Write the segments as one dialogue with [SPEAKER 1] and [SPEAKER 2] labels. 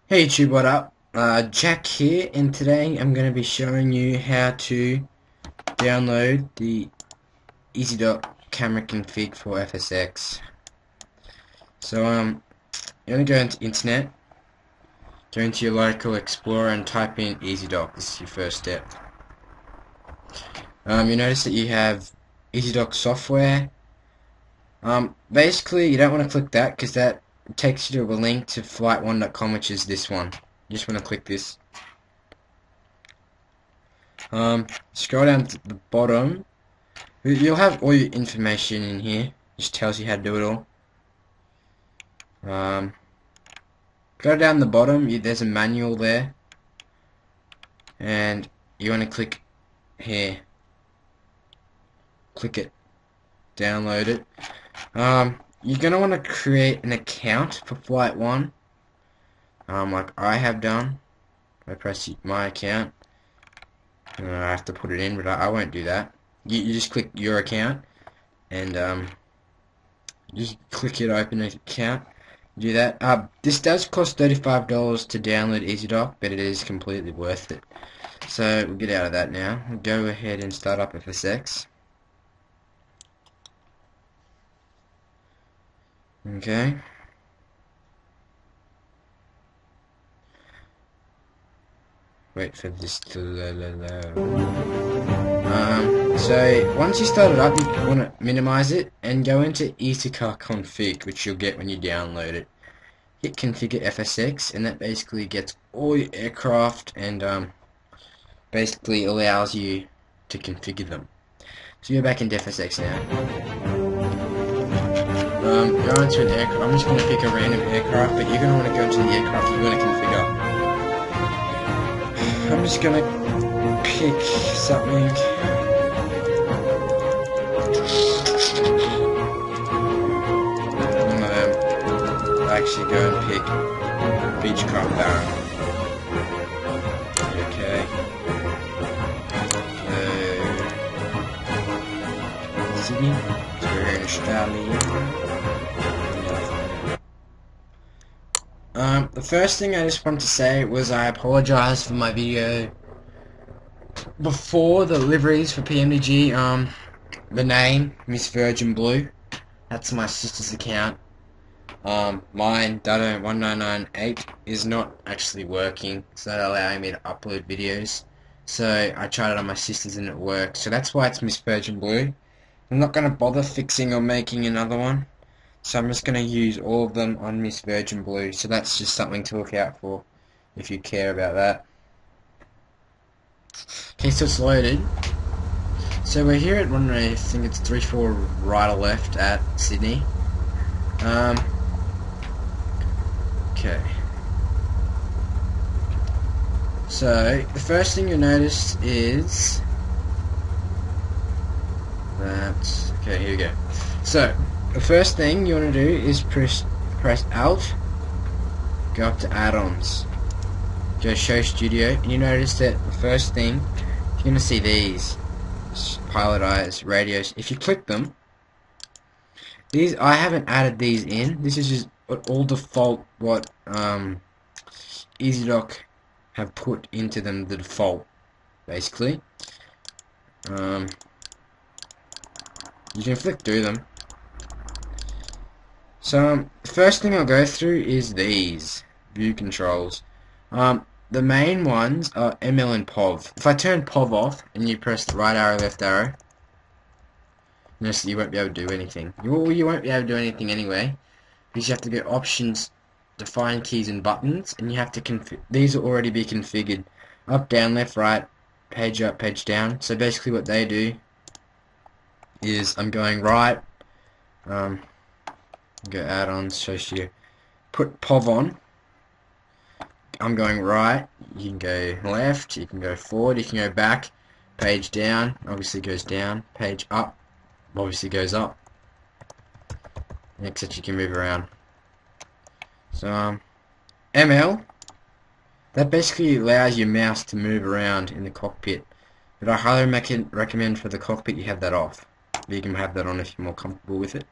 [SPEAKER 1] Hey YouTube, what up? Jack here, and today I'm going to be showing you how to download the Ezdok camera config for FSX. So you're going to go into internet, go into your local explorer and type in Ezdok. This is your first step. You notice that you have Ezdok software. Basically you don't want to click that because that takes you to a link to flight1.com, which is this one. You just want to click this. Scroll down to the bottom. You'll have all your information in here. Just tells you how to do it all. Go down the bottom. There's a manual there, and you want to click here. Click it. Download it. You're gonna want to create an account for Flight 1. Like I have done. I press my account. I have to put it in, but I won't do that. You just click your account and just click it, open an account. Do that. This does cost $35 to download Ezdok, but it is completely worth it. So we'll get out of that now. We'll go ahead and start up FSX. Okay. Wait for this to load. So once you start it up, you want to minimize it and go into Ezdok config, which you'll get when you download it. Hit configure FSX, and that basically gets all your aircraft and basically allows you to configure them. So you're back into FSX now. Go into an aircraft. I'm just going to pick a random aircraft, but you're going to want to go into the aircraft you're going to configure. I'm just going to pick something. Actually go and pick Beechcraft Baron. Okay. City. So we're here in Australia. The first thing I just wanted to say was I apologize for my video before the liveries for PMDG. The name, Miss Virgin Blue. That's my sister's account. Mine, Dado1998, is not actually working. It's not allowing me to upload videos. So I tried it on my sister's and it worked. So that's why it's Miss Virgin Blue. I'm not going to bother fixing or making another one. So I'm just going to use all of them on Miss Virgin Blue. So that's just something to look out for if you care about that. Okay, so it's loaded. So we're here at runway, I think it's 34 right or left at Sydney. Okay. So the first thing you'll notice is that, okay, here we go. So the first thing you want to do is press Alt, go up to add-ons, go show studio, and you notice that the first thing you're going to see these pilot eyes, radios. If you click them, these, I haven't added these in. This is just all default what Ezdok have put into them, the default basically. You can flick through them. So the first thing I'll go through is these view controls. The main ones are ML and POV. If I turn POV off and you press the right arrow, left arrow, notice that you won't be able to do anything. Well, you won't be able to do anything anyway, because you have to go options, define keys and buttons, and you have to these will already be configured. Up, down, left, right, page up, page down. So basically what they do is I'm going right, go add-ons, show you, put POV on, I'm going right, you can go left, you can go forward, you can go back, page down, obviously goes down, page up, obviously goes up, except you can move around. So ML, that basically allows your mouse to move around in the cockpit, but I highly recommend for the cockpit you have that off. But you can have that on if you're more comfortable with it.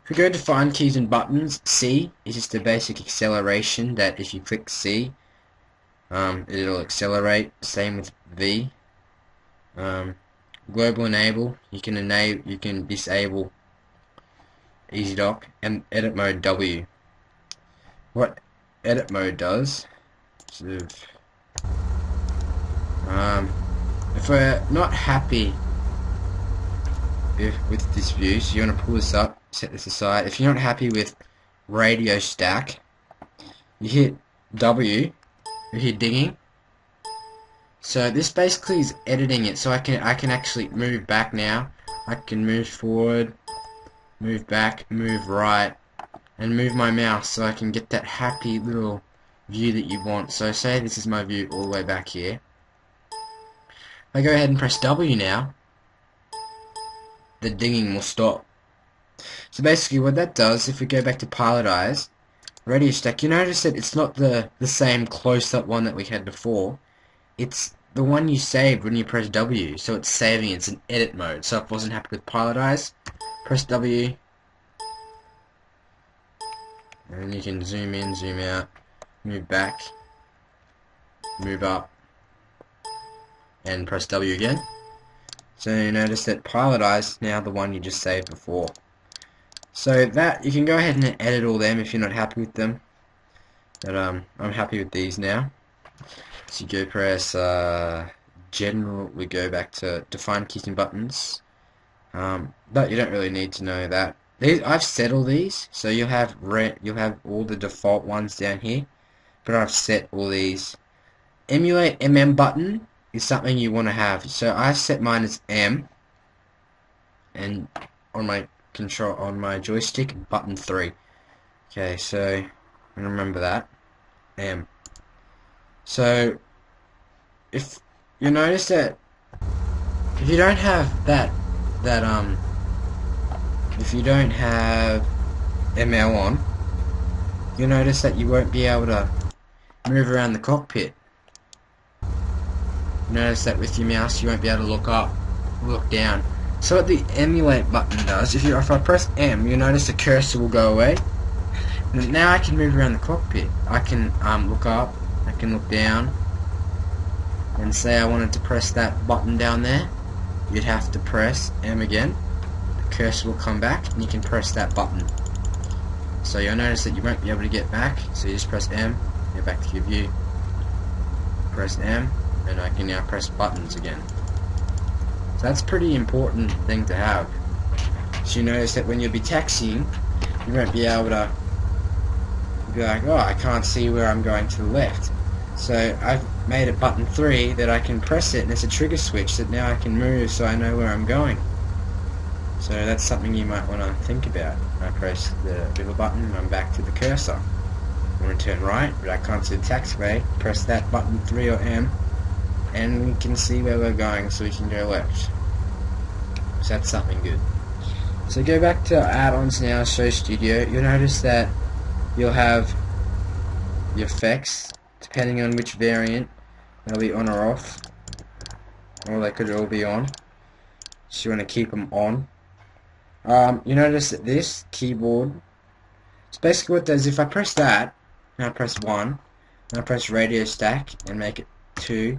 [SPEAKER 1] If we go to find keys and buttons, C is just a basic acceleration that if you click C, it'll accelerate. Same with V. Global enable, you can disable Ezdok, and edit mode W. What edit mode does, if we're not happy with this view, so you want to pull this up, set this aside. If you're not happy with radio stack, you hit W, you hit digging. So this basically is editing it, so I can actually move back now. I can move forward, move back, move right, and move my mouse so I can get that happy little view that you want. So say this is my view all the way back here. If I go ahead and press W now, the digging will stop. So basically what that does, if we go back to pilot eyes, radio stack, you notice that it's not the same close-up one that we had before. It's the one you saved when you press W, so it's saving, it's in edit mode. So if I wasn't happy with pilot eyes, press W, and you can zoom in, zoom out, move back, move up, and press W again. So you notice that pilot eyes is now the one you just saved before. So that, you can go ahead and edit all them if you're not happy with them. But I'm happy with these now. So you go press general, we go back to define keys and buttons. But you don't really need to know that. I've set all these, so you'll have all the default ones down here. But I've set all these. Emulate MM button is something you want to have. So I've set mine as M, and on my control, on my joystick, button 3. Okay, so I'm gonna remember that, M. So if you notice that if you don't have if you don't have ML on, you'll notice that you won't be able to move around the cockpit. Notice that with your mouse you won't be able to look up, look down. So what the emulate button does, if I press M, you'll notice the cursor will go away. And now I can move around the cockpit. I can look up, I can look down, and say I wanted to press that button down there, you'd have to press M again. The cursor will come back and you can press that button. So you'll notice that you won't be able to get back, so you just press M, get back to your view, press M, and I can now press buttons again. So that's a pretty important thing to have. So you notice that when you'll be taxiing, you won't be able to be like, oh, I can't see where I'm going to the left. So I've made it button 3 that I can press it and it's a trigger switch that now I can move so I know where I'm going. So that's something you might want to think about. I press the little button and I'm back to the cursor. I want to turn right, but I can't see the taxiway. Press that button 3 or M, and we can see where we're going, so we can go left. So that's something good. So go back to add-ons now, Show Studio. You'll notice that you'll have your effects, depending on which variant, they'll be on or off, or they could all be on. So you want to keep them on. You notice that this keyboard, it's basically what it does. If I press that, and I press 1, and I press radio stack and make it 2,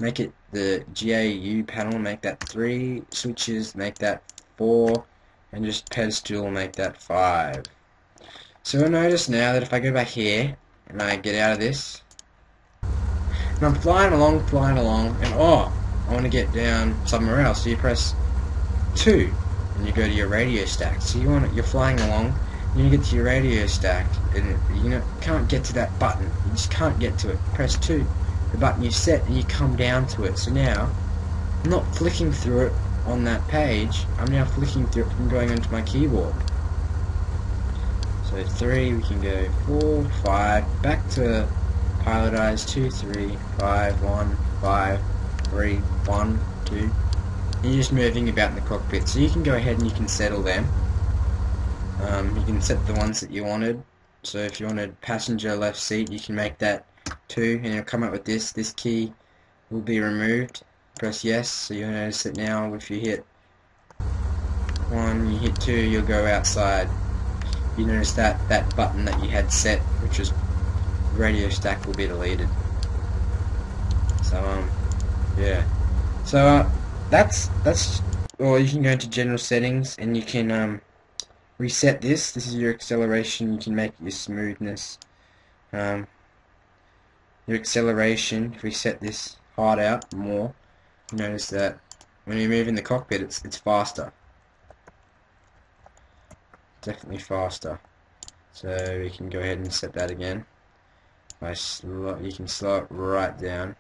[SPEAKER 1] make it the GAU panel, make that 3, switches, make that 4, and just pedestal, make that 5. So you'll notice now that if I go back here, and I get out of this, and I'm flying along, and oh, I want to get down somewhere else, so you press 2, and you go to your radio stack. So you're flying along, and you get to your radio stack, and you can't get to that button. You just can't get to it. Press 2, the button you set, and you come down to it. So now, I'm not flicking through it on that page. I'm now flicking through it from going onto my keyboard. So 3, we can go 4, 5, back to pilot eyes, 2, 3, 5, 1, 5, 3, 1, 2. And you're just moving about in the cockpit. So you can go ahead and you can settle them. You can set the ones that you wanted. So if you wanted passenger left seat, you can make that 2, and you'll come up with this. This key will be removed. Press yes, so you'll notice that now if you hit 1, you hit 2, you'll go outside. you notice that that button that you had set, which was radio stack, will be deleted. So yeah. So that's or you can go into general settings and you can reset this. This is your acceleration. You can make your smoothness. Your acceleration. If we set this hard out more, you notice that when you move in the cockpit, it's faster. Definitely faster. So we can go ahead and set that again. You can slow it right down.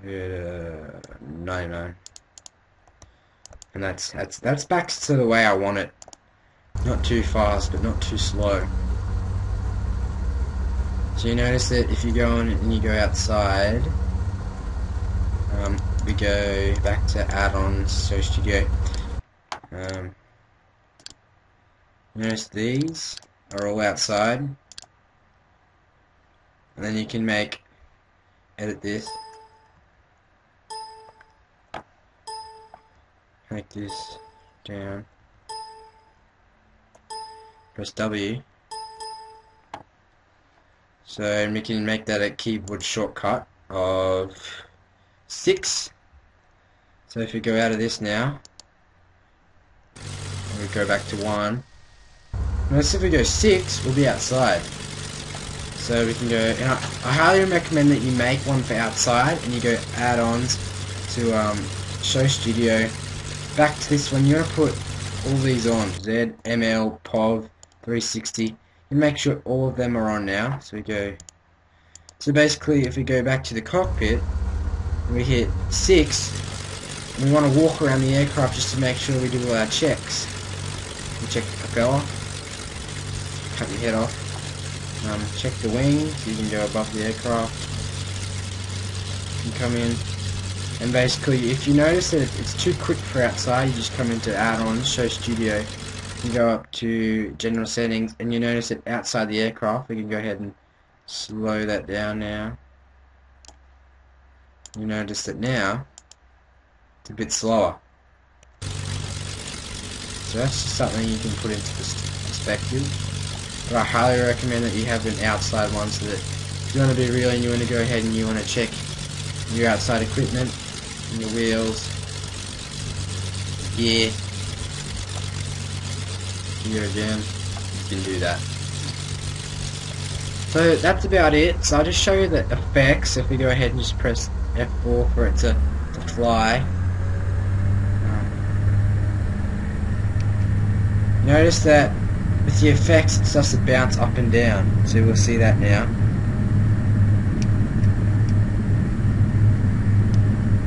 [SPEAKER 1] 99. And that's back to the way I want it. Not too fast, but not too slow. So you notice that if you go on and you go outside, we go back to add-ons, so studio. Notice these are all outside, and then you can edit this, make this down, press W, so we can make that a keyboard shortcut of 6. So if we go out of this now, we go back to 1. Notice if we go 6, we'll be outside. So we can go, and I highly recommend that you make one for outside, and you go add-ons to show studio. Back to this one, you're going to put all these on, Z, ML, POV, 360. You make sure all of them are on now. So we go, so basically if we go back to the cockpit, and we hit 6, and we want to walk around the aircraft just to make sure we do all our checks. We check the propeller, cut your head off, check the wings, so you can go above the aircraft, you can come in, and basically if you notice that it's too quick for outside, you just come into add-ons, show studio, you go up to general settings, and you notice that outside the aircraft, we can go ahead and slow that down now. You notice that now, it's a bit slower. So that's just something you can put into perspective. But I highly recommend that you have an outside one, so that if you want to be real and you want to go ahead and you want to check your outside equipment, and your wheels, gear again, you can do that. So that's about it. So I'll just show you the effects. If we go ahead and just press F4 for it to fly. Notice that with the effects it starts to bounce up and down, so we'll see that now.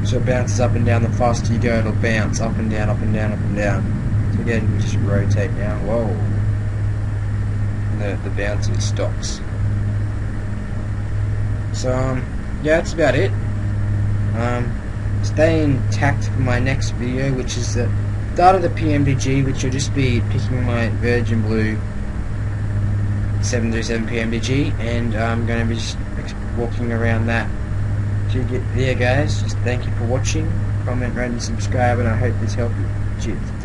[SPEAKER 1] So it bounces up and down. The faster you go, it'll bounce up and down, up and down, up and down. So again, we just rotate now. Whoa! And the bouncing stops. So yeah, that's about it. Stay intact for my next video, which is the start of the PMDG, which will just be picking my Virgin Blue 737 PMDG, and I'm going to be just walking around that. To get there, guys, just thank you for watching, comment, rate and subscribe, and I hope this helped you. Cheers.